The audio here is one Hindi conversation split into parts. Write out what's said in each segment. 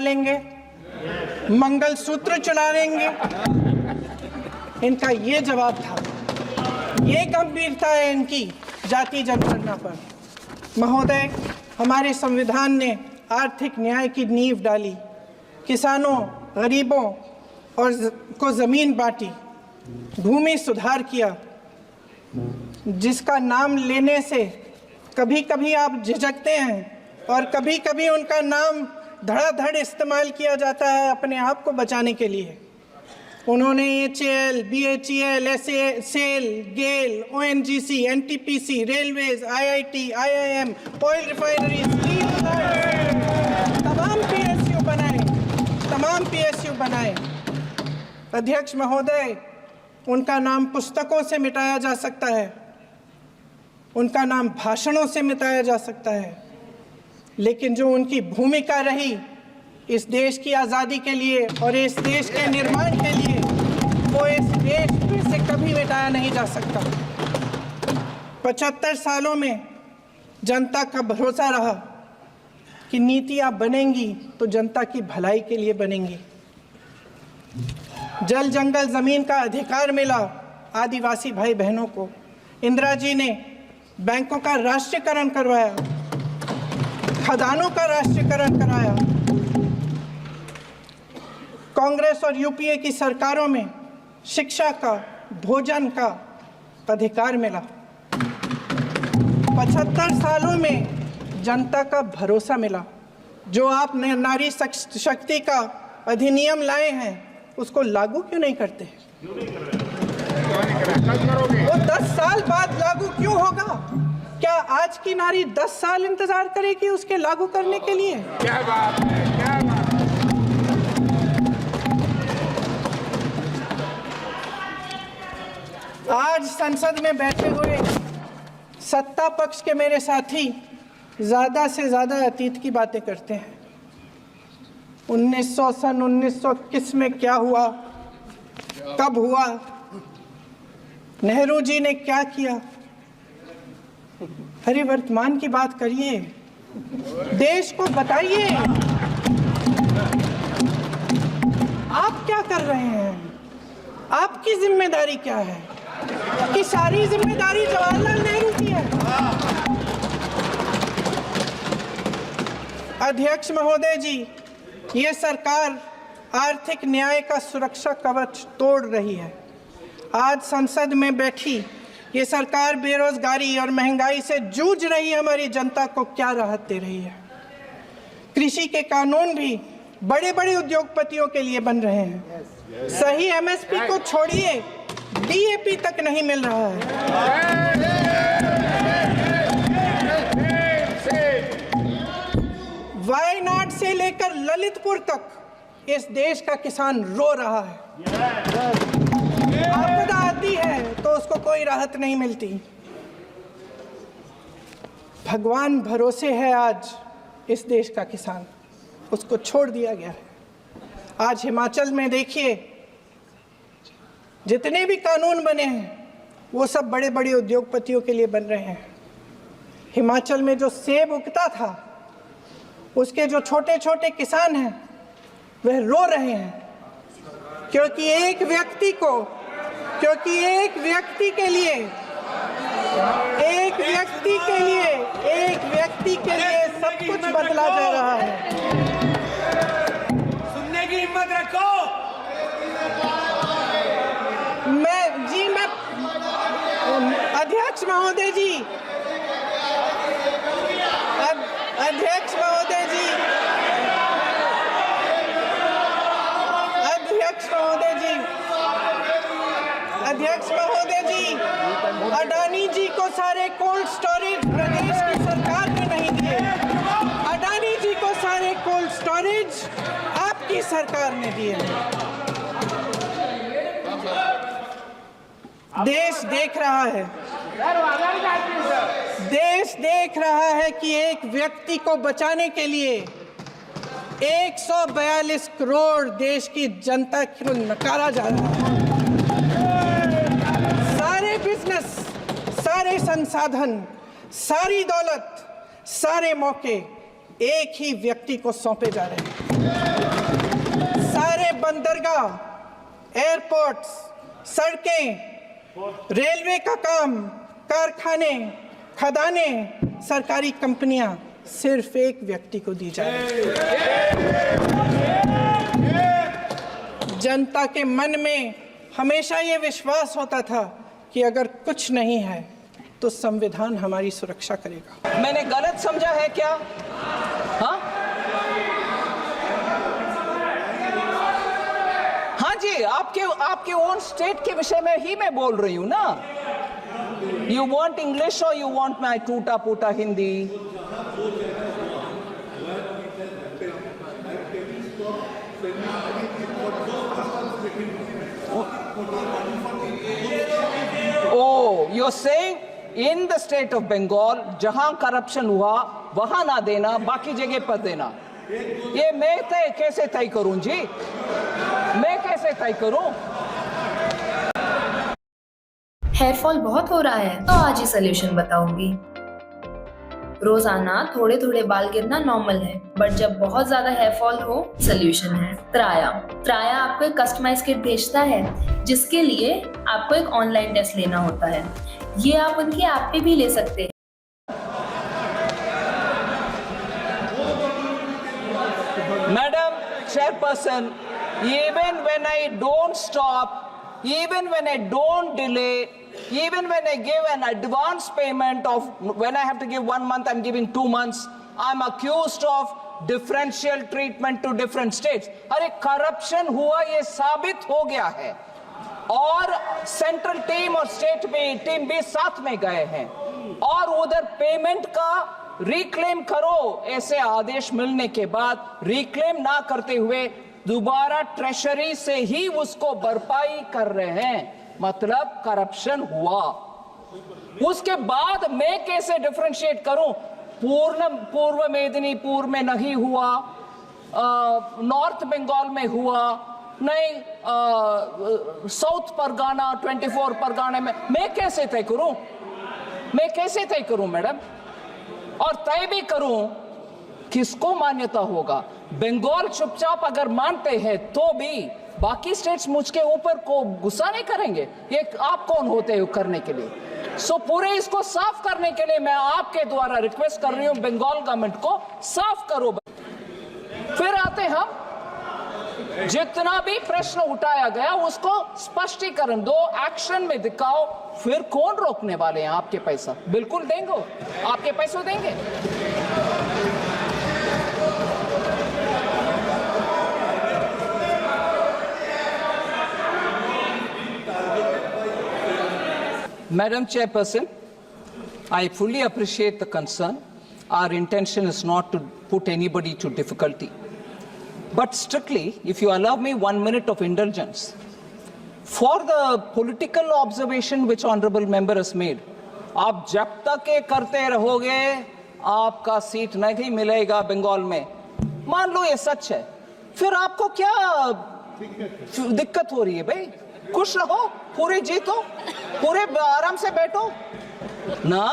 लेंगे, मंगलसूत्र चुरा लेंगे। इनका ये जवाब था, ये गंभीरता है इनकी जाति जनगणना पर। महोदय, हमारे संविधान ने आर्थिक न्याय की नींव डाली, किसानों, गरीबों और को ज़मीन बांटी, भूमि सुधार किया, जिसका नाम लेने से कभी कभी आप झिझकते हैं और कभी कभी उनका नाम धड़ाधड़ इस्तेमाल किया जाता है अपने आप को बचाने के लिए। उन्होंने HAL, BHEL, SAIL, GAIL, ONGC, NTPC, railways, IIT, IIM, oil refineries, तमाम PSU बनाए। अध्यक्ष महोदय, उनका नाम पुस्तकों से मिटाया जा सकता है, उनका नाम भाषणों से मिटाया जा सकता है, लेकिन जो उनकी भूमिका रही इस देश की आज़ादी के लिए और इस देश के निर्माण के लिए, वो इस देश से कभी मिटाया नहीं जा सकता। 75 सालों में जनता का भरोसा रहा कि नीतियाँ बनेंगी तो जनता की भलाई के लिए बनेंगी। जल जंगल ज़मीन का अधिकार मिला आदिवासी भाई बहनों को। इंदिरा जी ने बैंकों का राष्ट्रीयकरण करवाया, खदानों का राष्ट्रीयकरण कराया। कांग्रेस और UPA की सरकारों में शिक्षा का, भोजन का अधिकार मिला। 75 सालों में जनता का भरोसा मिला। जो आप नारी शक्ति का अधिनियम लाए हैं, उसको लागू क्यों नहीं करते? वो 10 साल बाद लागू क्यों होगा? क्या आज की नारी 10 साल इंतजार करेगी उसके लागू करने के लिए? क्या बात है, क्या बात। आज संसद में बैठे हुए सत्ता पक्ष के मेरे साथी ज़्यादा से ज़्यादा अतीत की बातें करते हैं। 1900 किस में क्या हुआ, कब हुआ, नेहरू जी ने क्या किया। अरे वर्तमान की बात करिए, देश को बताइए आप क्या कर रहे हैं, आपकी जिम्मेदारी क्या है? कि सारी जिम्मेदारी जवाहरलाल नेहरू की है। अध्यक्ष महोदय जी, ये सरकार आर्थिक न्याय का सुरक्षा कवच तोड़ रही है। आज संसद में बैठी ये सरकार बेरोजगारी और महंगाई से जूझ रही हमारी जनता को क्या राहत दे रही है? कृषि के कानून भी बड़े बड़े उद्योगपतियों के लिए बन रहे हैं। सही MSP को छोड़िए, DAP तक नहीं मिल रहा है। वायनाड से लेकर ललितपुर तक इस देश का किसान रो रहा है। आपदा आती है तो उसको कोई राहत नहीं मिलती। भगवान भरोसे है आज इस देश का किसान, उसको छोड़ दिया गया है। आज हिमाचल में देखिए, जितने भी कानून बने हैं वो सब बड़े बड़े उद्योगपतियों के लिए बन रहे हैं। हिमाचल में जो सेब उगता था, उसके जो छोटे छोटे किसान हैं वह रो रहे हैं, क्योंकि एक व्यक्ति के लिए सब कुछ बदला जा रहा है। सुनने की हिम्मत रखो। अध्यक्ष महोदय जी, अध्यक्ष महोदय जी, अडानी जी को सारे कोल्ड स्टोरेज प्रदेश की सरकार ने नहीं दिए। अडानी जी को सारे कोल्ड स्टोरेज आपकी सरकार ने दिए। देश देख रहा है कि एक व्यक्ति को बचाने के लिए 142 करोड़ देश की जनता को नकारा जा रहा है। सारे बिजनेस, सारे संसाधन, सारी दौलत, सारे मौके एक ही व्यक्ति को सौंपे जा रहे हैं। सारे बंदरगाह, एयरपोर्ट्स, सड़कें, रेलवे का काम, कारखाने, खदाने, सरकारी कंपनियां सिर्फ एक व्यक्ति को दी जाए। जनता के मन में हमेशा ये विश्वास होता था कि अगर कुछ नहीं है तो संविधान हमारी सुरक्षा करेगा। मैंने गलत समझा है क्या? हाँ हाँ जी, आपके ओन स्टेट के विषय में ही मैं बोल रही हूं ना। यू वांट इंग्लिश और यू वांट माई टूटा फूटा Hindi? Oh, you're saying in the state of Bengal जहां करप्शन हुआ वहां ना देना, बाकी जगह पर देना। ये मैं कैसे तय करूं जी? मैं कैसे तय करूं? हेयर फॉल बहुत हो रहा है तो आज ही सोल्यूशन बताऊंगी। रोजाना थोड़े थोड़े बाल गिरना नॉर्मल है, बट जब बहुत ज्यादा हेयर फॉल हो, सोल्यूशन है त्राया। त्राया आपको एक कस्टमाइज किट भेजता है जिसके लिए आपको एक ऑनलाइन टेस्ट लेना होता है। ये आप उनकी ऐप पे भी ले सकते हैं। Madam Chairperson, even when I don't stop, even when I don't delay, even when I give an advance payment of, when I have to give 1 month, I'm giving 2 months, I'm accused of differential treatment to different states. अरे करप्शन हुआ ये साबित हो गया है और सेंट्रल टीम और स्टेट टीम भी साथ में गए हैं और उधर पेमेंट का रिक्लेम करो, ऐसे आदेश मिलने के बाद रिक्लेम ना करते हुए दोबारा ट्रेशरी से ही उसको भरपाई कर रहे हैं, मतलब करप्शन हुआ। उसके बाद मैं कैसे डिफरेंशिएट करूं? पूर्व मेदिनीपुर में नहीं हुआ, नॉर्थ बंगाल में हुआ नहीं, साउथ परगाना 24 परगाना में मैं कैसे तय करूं? मैं कैसे तय करूं मैडम? और तय भी करूं किसको मान्यता होगा? बंगाल चुपचाप अगर मानते हैं तो भी बाकी स्टेट्स मुझके ऊपर को गुस्सा नहीं करेंगे। ये आप कौन होते हो करने के लिए? सो पूरे इसको साफ करने के लिए मैं आपके द्वारा रिक्वेस्ट कर रही हूं बंगाल गवर्नमेंट को, साफ करो। फिर आते हम जितना भी प्रश्न उठाया गया उसको स्पष्टीकरण दो, एक्शन में दिखाओ, फिर कौन रोकने वाले हैं? आपके पैसा बिल्कुल देंगे, आपके पैसे देंगे। Madam Chairperson, I fully appreciate the concern. Our intention is not to put anybody to difficulty. But strictly, if you allow me 1 minute of indulgence, for the political observation which honorable member has made, आप जब तक ये करते रहोगे आपका सीट नहीं मिलेगा बंगाल में। मान लो ये सच है, फिर आपको क्या दिक्कत हो रही है भाई? खुश रहो, पूरे जीतो, पूरे आराम से बैठो ना।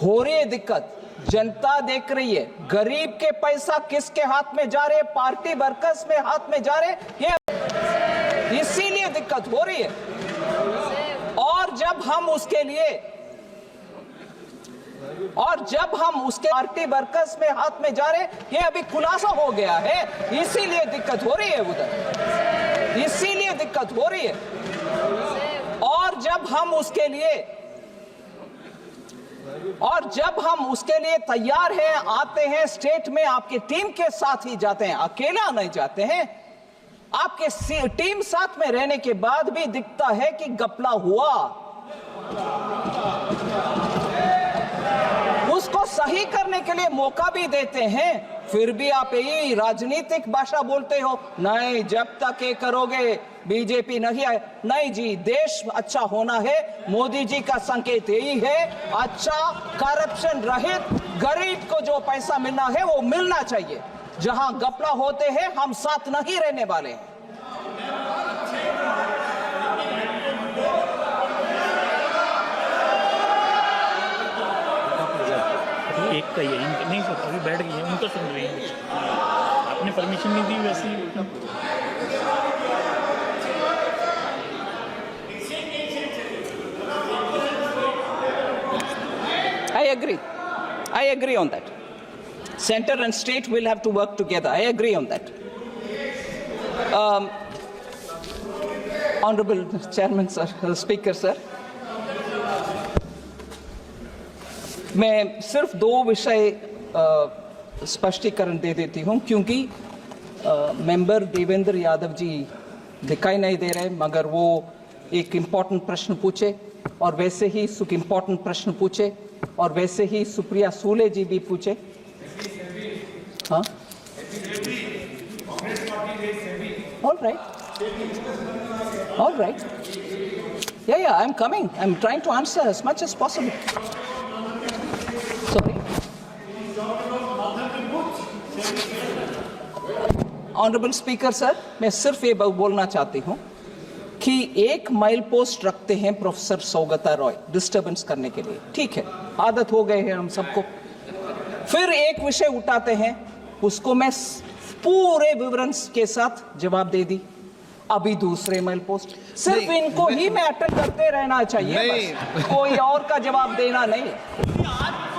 हो रही है दिक्कत, जनता देख रही है, गरीब के पैसा किसके हाथ में जा रहे? पार्टी वर्कर्स में हाथ में जा रहे, ये इसीलिए दिक्कत हो रही है। और जब हम उसके पार्टी वर्कर्स में हाथ में जा रहे, ये अभी खुलासा हो गया है, इसीलिए दिक्कत हो रही है उधर, इसीलिए दिक्कत हो रही है। और जब हम उसके लिए तैयार हैं, आते हैं स्टेट में, आपके टीम के साथ ही जाते हैं, अकेला नहीं जाते हैं। आपके टीम साथ में रहने के बाद भी दिखता है कि घपला हुआ, उसको सही करने के लिए मौका भी देते हैं, फिर भी आप यही राजनीतिक भाषा बोलते हो। नहीं, जब तक ये करोगे बीजेपी नहीं आए। नहीं जी, देश अच्छा होना है, मोदी जी का संकेत यही है, अच्छा करप्शन रहित गरीब को जो पैसा मिलना है वो मिलना चाहिए। जहां घपला होते हैं हम साथ नहीं रहने वाले हैं। एक का ही है, नहीं सर अभी बैठ गई है, उनको सुन रही है। ने परमिशन नहीं दी वैसे ही उल्टा। I agree on that. Center and state will have to work together. I agree on that. Honorable Chairman, sir, Speaker, sir. मैं सिर्फ 2 विषय स्पष्टीकरण दे देती हूं क्योंकि मेंबर देवेंद्र यादव जी दिखाई नहीं दे रहे, मगर वो एक इम्पोर्टेंट प्रश्न पूछे और वैसे ही इम्पोर्टेंट प्रश्न पूछे और वैसे ही सुप्रिया सूले जी भी पूछे। हाँ, all right. Yeah, I'm coming. I'm trying to answer as much as possible. Sorry. Honorable Speaker, sir, मैं सिर्फ ये बोलना चाहती हूँ कि एक माइल पोस्ट रखते हैं प्रोफेसर सौगता रॉय डिस्टर्बेंस करने के लिए, ठीक है, आदत हो गए हैं हम सबको। फिर एक विषय उठाते हैं, उसको मैं पूरे विवरण के साथ जवाब दे दी। अभी दूसरे माइल पोस्ट, सिर्फ इनको ही मैं अटेंड करते रहना चाहिए, बस कोई और का जवाब देना नहीं।